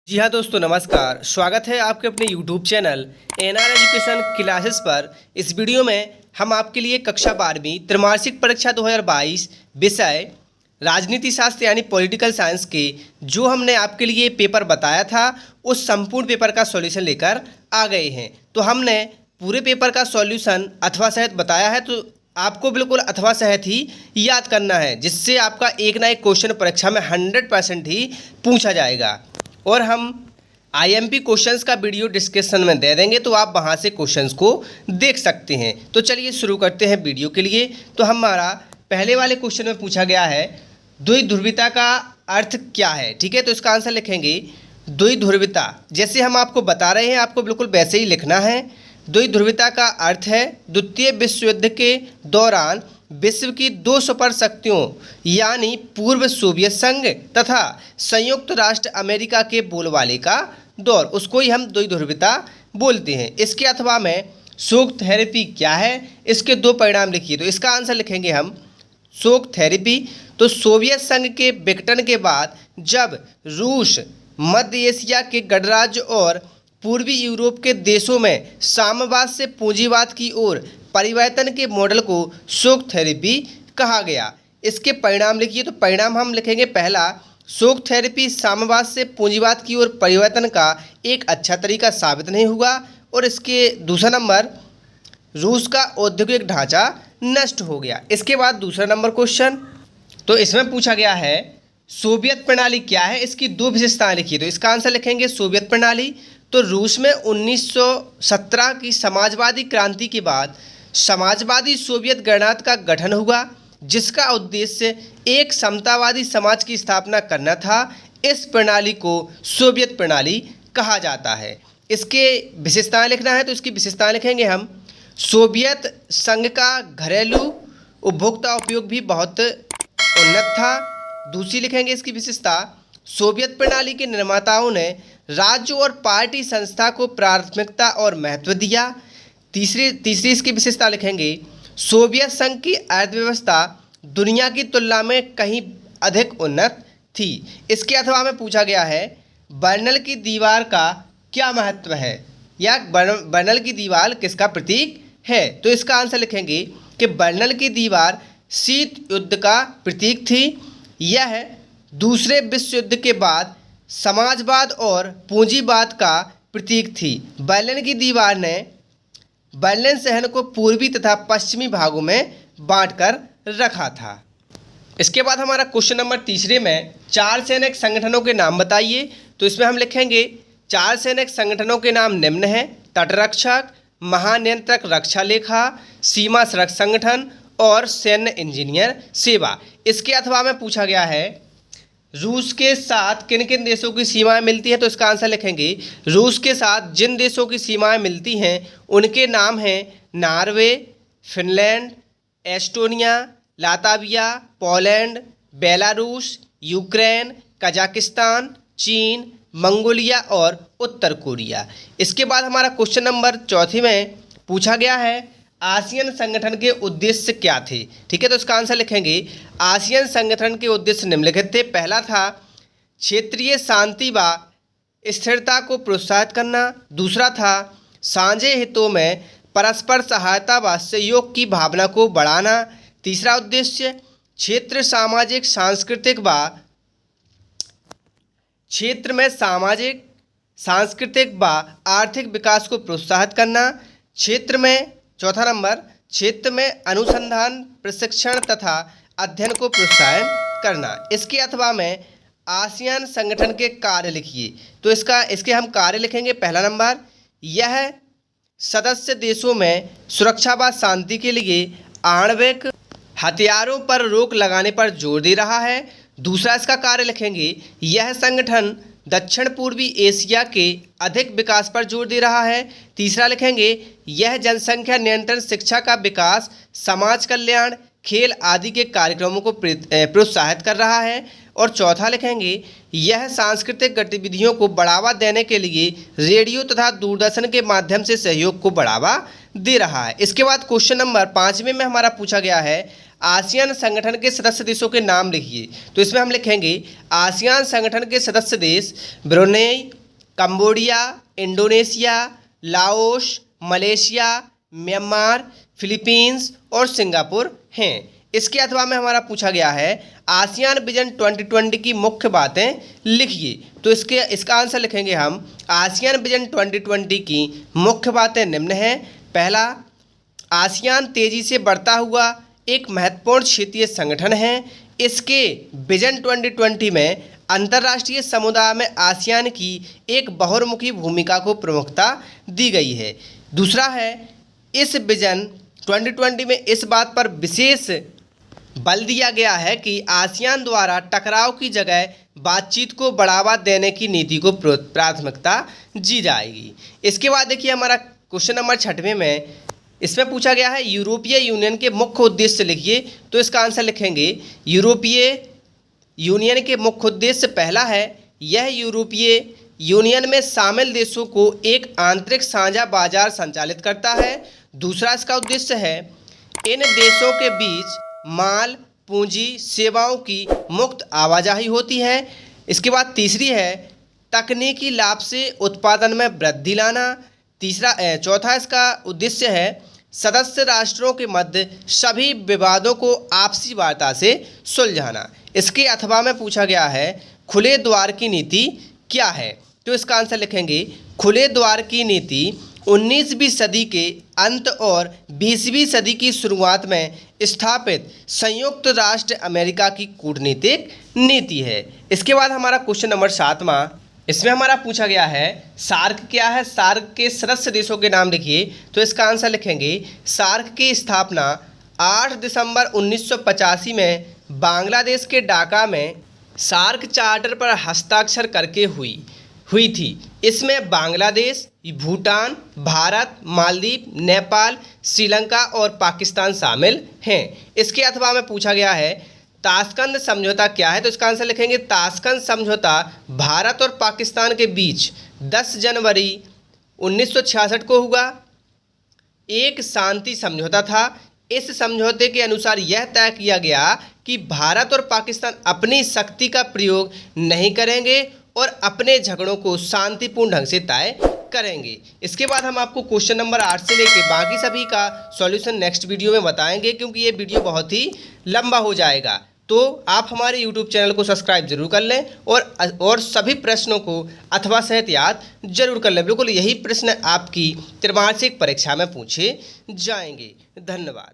जी हाँ दोस्तों, नमस्कार। स्वागत है आपके अपने YouTube channel NR education classes पर। इस वीडियो में हम आपके लिए कक्षा 12वीं त्रैमासिक परीक्षा 2022 विषय राजनीति शास्त्र यानी पॉलिटिकल साइंस के जो हमने आपके लिए पेपर बताया था उस संपूर्ण पेपर का सॉल्यूशन लेकर आ गए हैं। तो हमने पूरे पेपर का सॉल्यूशन अथवा सहित बताया है, तो आपको बिल्कुल अथवा सहित ही याद करना है, जिससे आपका एक ना एक क्वेश्चन परीक्षा में 100% ही पूछा जाएगा। और हम आईएमपी क्वेश्चंस का वीडियो डिस्क्रिप्शन में दे देंगे, तो आप वहां से क्वेश्चंस को देख सकते हैं। तो चलिए शुरू करते हैं वीडियो के लिए। तो हमारा पहले वाले क्वेश्चन में पूछा गया है द्विध्रुवीयता का अर्थ क्या है। ठीक है, तो इसका आंसर लिखेंगे द्विध्रुवीयता। जैसे हम आपको बता रहे हैं, आपको बिल्कुल वैसे ही लिखना है। द्विध्रुवीयता का अर्थ है द्वितीय विश्व युद्ध के दौरान विश्व की दो सुपर शक्तियों यानी पूर्व सोवियत संघ तथा संयुक्त राष्ट्र अमेरिका के बोलबाले का दौर, उसको ही हम द्विध्रुवीयता बोलते हैं। इसके अथवा में शोक थेरेपी क्या है, इसके दो परिणाम लिखिए। तो इसका आंसर लिखेंगे हम शोक थेरेपी। तो सोवियत संघ के विघटन के बाद जब रूस मध्य एशिया के गणराज्य और पूर्वी यूरोप के देशों में साम्यवाद से पूंजीवाद की ओर परिवर्तन के मॉडल को शोक थेरेपी कहा गया। इसके परिणाम लिखिए। तो परिणाम हम लिखेंगे पहला, शोक थेरेपी साम्यवाद से पूंजीवाद की ओर परिवर्तन का एक अच्छा तरीका साबित नहीं हुआ। और इसके दूसरा नंबर, रूस का औद्योगिक ढांचा नष्ट हो गया। इसके बाद दूसरा नंबर क्वेश्चन, तो इसमें पूछा गया है सोवियत प्रणाली क्या है, इसकी दो विशेषताएं लिखिए। तो इसका आंसर लिखेंगे सोवियत प्रणाली। तो रूस में 1917 की समाजवादी क्रांति के बाद समाजवादी सोवियत गणराज्य का गठन हुआ, जिसका उद्देश्य एक समतावादी समाज की स्थापना करना था। इस प्रणाली को सोवियत प्रणाली कहा जाता है। इसके विशेषताएं लिखना है, तो इसकी विशेषताएं लिखेंगे हम। सोवियत संघ का घरेलू उपभोक्ता उपयोग भी बहुत उन्नत था। दूसरी लिखेंगे इसकी विशेषता, सोवियत प्रणाली के निर्माताओं ने राज्य और पार्टी संस्था को प्राथमिकता और महत्व दिया। तीसरी इसकी विशेषता लिखेंगे, सोवियत संघ की अर्थव्यवस्था दुनिया की तुलना में कहीं अधिक उन्नत थी। इसके अथवा में पूछा गया है बर्नल की दीवार का क्या महत्व है, या बर्नल की दीवार किसका प्रतीक है। तो इसका आंसर लिखेंगे कि बर्नल की दीवार शीत युद्ध का प्रतीक थी। यह दूसरे विश्व युद्ध के बाद समाजवाद और पूंजीवाद का प्रतीक थी। बर्लिन की दीवार ने बर्लिन शहर को पूर्वी तथा पश्चिमी भागों में बांटकर रखा था। इसके बाद हमारा क्वेश्चन नंबर तीसरे में, चार सैनिक संगठनों के नाम बताइए। तो इसमें हम लिखेंगे चार सैनिक संगठनों के नाम निम्न हैं: तटरक्षक, महानियंत्रक रक्षा लेखा, सीमा सड़क संगठन और सैन्य इंजीनियर सेवा। इसके अथवा में पूछा गया है रूस के साथ किन किन देशों की सीमाएं मिलती हैं। तो इसका आंसर लिखेंगे रूस के साथ जिन देशों की सीमाएं मिलती हैं उनके नाम हैं Norway, Finland, Estonia, Latvia, Poland, Belarus, Ukraine, Kazakhstan, चीन, मंगोलिया और उत्तर कोरिया। इसके बाद हमारा क्वेश्चन नंबर चौथे में पूछा गया है आसियान संगठन के उद्देश्य क्या थे। ठीक है, तो इसका आंसर लिखेंगे आसियान संगठन के उद्देश्य निम्नलिखित थे। पहला था क्षेत्रीय शांति व स्थिरता को प्रोत्साहित करना। दूसरा था साझे हितों में परस्पर सहायता व सहयोग की भावना को बढ़ाना। तीसरा उद्देश्य क्षेत्र में सामाजिक सांस्कृतिक व आर्थिक विकास को प्रोत्साहित करना। चौथा नंबर, क्षेत्र में अनुसंधान, प्रशिक्षण तथा अध्ययन को प्रोत्साहन करना। इसके अथवा में आसियान संगठन के कार्य लिखिए। तो इसके हम कार्य लिखेंगे। पहला नंबर, यह सदस्य देशों में सुरक्षा व शांति के लिए आणविक हथियारों पर रोक लगाने पर जोर दे रहा है। दूसरा इसका कार्य लिखेंगे, यह संगठन दक्षिण पूर्वी एशिया के अधिक विकास पर जोर दे रहा है। तीसरा लिखेंगे, यह जनसंख्या नियंत्रण, शिक्षा का विकास, समाज कल्याण, खेल आदि के कार्यक्रमों को प्रोत्साहित कर रहा है। और चौथा लिखेंगे, यह सांस्कृतिक गतिविधियों को बढ़ावा देने के लिए रेडियो तथा दूरदर्शन के माध्यम से सहयोग को बढ़ावा दे रहा है। इसके बाद क्वेश्चन नंबर 5वें में हमारा पूछा गया है आसियान संगठन के सदस्य देशों के नाम लिखिए। तो इसमें हम लिखेंगे आसियान संगठन के सदस्य देश Brunei, Cambodia, Indonesia, Laos, Malaysia, Myanmar, Philippines और सिंगापुर हैं। इसके अथवा में हमारा पूछा गया है आसियान विजन 2020 की मुख्य बातें लिखिए। तो इसका आंसर लिखेंगे हम आसियान विजन 2020 की मुख्य बातें निम्न हैं। पहला, आसियान तेजी से बढ़ता हुआ एक महत्वपूर्ण क्षेत्रीय संगठन है। इसके विजन 2020 में अंतर्राष्ट्रीय समुदाय में आसियान की एक बहुमुखी भूमिका को प्रमुखता दी गई है। दूसरा है, इस विजन 2020 में इस बात पर विशेष बल दिया गया है कि आसियान द्वारा टकराव की जगह बातचीत को बढ़ावा देने की नीति को प्राथमिकता दी जाएगी। इसके बाद देखिए हमारा क्वेश्चन नंबर 6वें में इसमें पूछा गया है यूरोपीय यूनियन के मुख्य उद्देश्य लिखिए। तो इसका आंसर लिखेंगे यूरोपीय यूनियन के मुख्य उद्देश्य पहला है, यह यूरोपीय यूनियन में शामिल देशों को एक आंतरिक साझा बाजार संचालित करता है। दूसरा इसका उद्देश्य है, इन देशों के बीच माल, पूंजी, सेवाओं की मुक्त आवाजाही होती है। इसके बाद तीसरी है, तकनीकी लाभ से उत्पादन में वृद्धि लाना। चौथा इसका उद्देश्य है, सदस्य राष्ट्रों के मध्य सभी विवादों को आपसी वार्ता से सुलझाना। इसके अथवा में पूछा गया है खुले द्वार की नीति क्या है। तो इसका आंसर लिखेंगे खुले द्वार की नीति 19वीं सदी के अंत और 20वीं सदी की शुरुआत में स्थापित संयुक्त राष्ट्र अमेरिका की कूटनीतिक नीति है। इसके बाद हमारा क्वेश्चन नंबर 7वां, इसमें हमारा पूछा गया है सार्क क्या है, सार्क के सदस्य देशों के नाम लिखिए। तो इसका आंसर लिखेंगे सार्क की स्थापना 8 दिसंबर 1985 में बांग्लादेश के ढाका में सार्क चार्टर पर हस्ताक्षर करके हुई थी। इसमें बांग्लादेश, भूटान, भारत, मालदीव, नेपाल, श्रीलंका और पाकिस्तान शामिल हैं। इसके अथवा में पूछा गया है ताशकंद समझौता क्या है। तो इसका आंसर लिखेंगे ताशकंद समझौता भारत और पाकिस्तान के बीच 10 जनवरी 1966 को हुआ एक शांति समझौता था। इस समझौते के अनुसार यह तय किया गया कि भारत और पाकिस्तान अपनी शक्ति का प्रयोग नहीं करेंगे और अपने झगड़ों को शांतिपूर्ण ढंग से तय करेंगे। इसके बाद हम आपको क्वेश्चन नंबर 8 से लेकर बाकी सभी का सॉल्यूशन नेक्स्ट वीडियो में बताएंगे, क्योंकि ये वीडियो बहुत ही लंबा हो जाएगा। तो आप हमारे यूट्यूब चैनल को सब्सक्राइब जरूर कर लें और सभी प्रश्नों को अथवा सहित याद जरूर कर लें। बिल्कुल यही प्रश्न आपकी त्रैमासिक परीक्षा में पूछे जाएंगे। धन्यवाद।